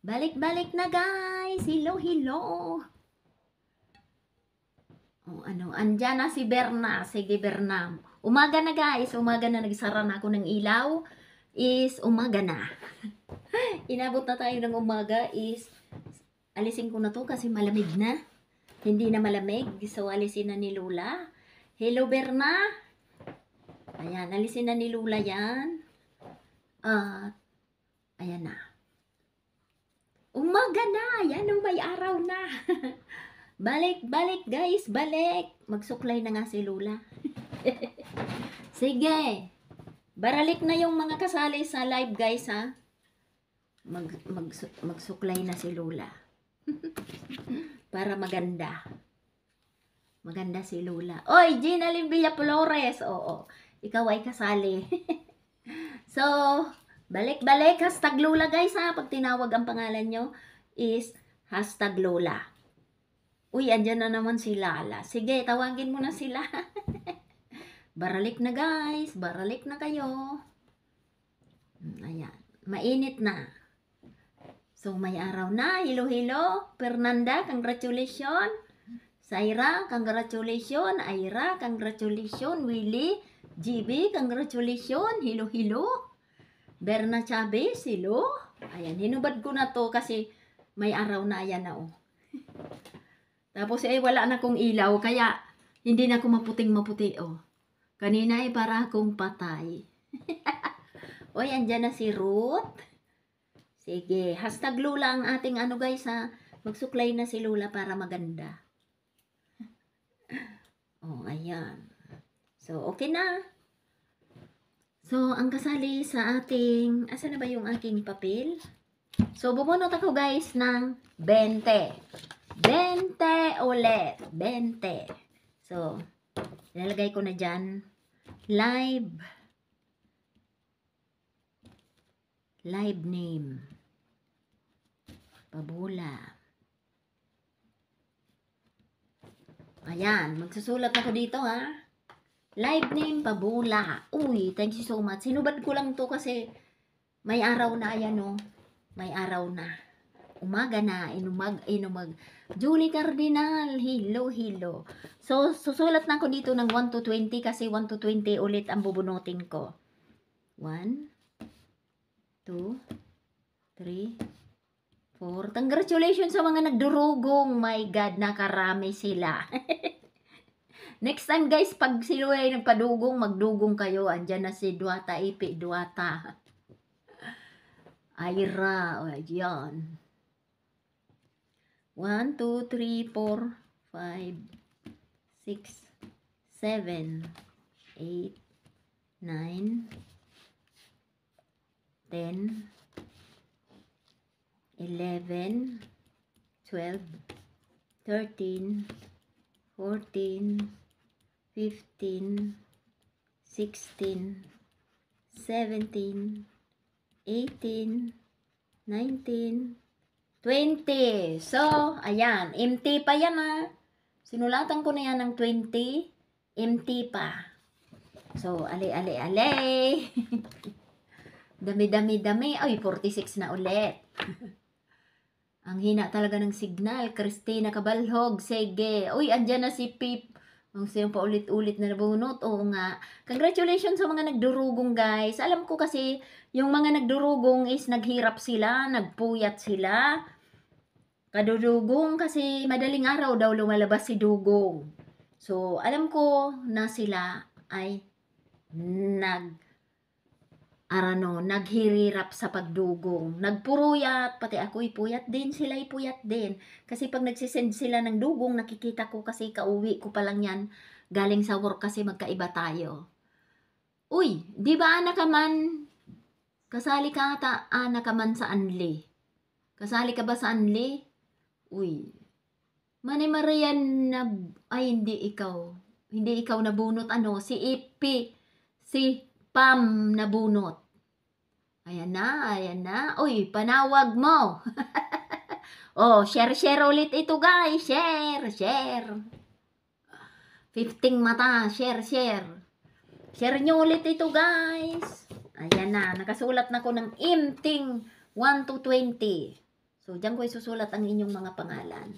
Balik-balik na guys. Hello, hello. Oh, andyan na si Berna. Sige, Berna. Umaga na guys. Umaga na nagsara na ako ng ilaw. Umaga na. Inabot na tayo ng umaga alisin ko na to kasi malamig na. Hindi na malamig. So, alisin na ni Lola. Hello, Berna. Ayan, alisin na ni Lola yan. Ayan na. Umaga na. Yan ang may araw na. Balik guys, balik. Magsuklay na nga si Lola. Sige. Baralik na yung mga kasali sa live guys ha. Magsuklay na si Lola. Para maganda. Maganda si Lola. Oy, Gina Limbia Flores. Oo. Ikaw ay kasali. So, balik-balik. Hashtag Lola guys ha. Pag tinawag ang pangalan nyo is hashtag Lola. Uy, andyan na naman si Lala. Sige, tawagin mo na sila. Baralik na guys. Baralik na kayo. Ayan. Mainit na. So, may araw na. Hello, hello. Fernanda, congratulations. Saira, congratulations. Aira, congratulations. Willie, GB, congratulations. Hello, hello. Berna Chavez, hello. Ayan, hinubad ko na to kasi may araw na. Ayan na oh. Tapos wala na kong ilaw, kaya hindi na ako maputing-maputi, oh. Kanina para akong patay. Oy, andyan na si Ruth. Sige, hashtag Lola ang ating guys, ha. Magsuklay na si Lola para maganda. Oh, ayan. So, okay na. So, ang kasali sa ating, asa na ba yung aking papel? So, bumunot ako guys ng 20. 20 ulit. 20. So, ilalagay ko na dyan. Live name. Pabula. Ayan. Magsusulat ako dito ha. Live name Pabula. Uy, thank you so much. Sinubad ko lang to kasi may araw na. Ayan o. May araw na. Umaga na, inumag. Julie Cardinal, hello, hello. So, susulat na ako dito ng 1 to 20 kasi 1 to 20 ulit ang bubunutin ko. 1, 2, 3, 4. Congratulations sa mga nagdurugong. My God, nakarami sila. Next time guys, pag sila ay nagpadugong, magdugong kayo. Andyan na si Duata, Ipi, Duata. Aira, o, yan. 1, 2, 3, 4, 5, 6, 7, 8, 9, 10, 11, 12, 13, 14, 15, 16, 17, 18, 19, 20. So, ayan. Empty pa yan ha. Sinulatan ko na yan ng 20. Empty pa. So, ale. Dami. Ay, 46 na ulit. Ang hina talaga ng signal. Christina Cabalhog. Sige. Uy, andyan na si Pip. Ang siyang paulit-ulit na nabunot. Oo nga. Congratulations sa mga nagdurugong guys. Alam ko kasi yung mga nagdurugong is naghirap sila. Nagpuyat sila. Kadudugong kasi madaling araw daw lumalabas si Dugong. So, alam ko na sila ay naghirirap sa pagdugong. Nagpuruyat, pati ako'y puyat din, sila'y puyat din. Kasi pag nagsisend sila ng dugong, nakikita ko kasi kauwi ko pa lang yan. Galing sa work kasi magkaiba tayo. Uy, di ba anak ka man? Kasali ka ata anak ka man sa Anli? Kasali ka ba sa Anli? Uy, Manay Marian na, ay hindi ikaw. Hindi ikaw nabunot, si Ipi, si Pam nabunot. Ayan na. Uy, panawag mo. Oh, share ulit ito guys. Share. 15 mata, share. Share nyo ulit ito guys. Ayan na, nakasulat na ko ng imting 1 to 20. So, diyan ko isusulat ang inyong mga pangalan.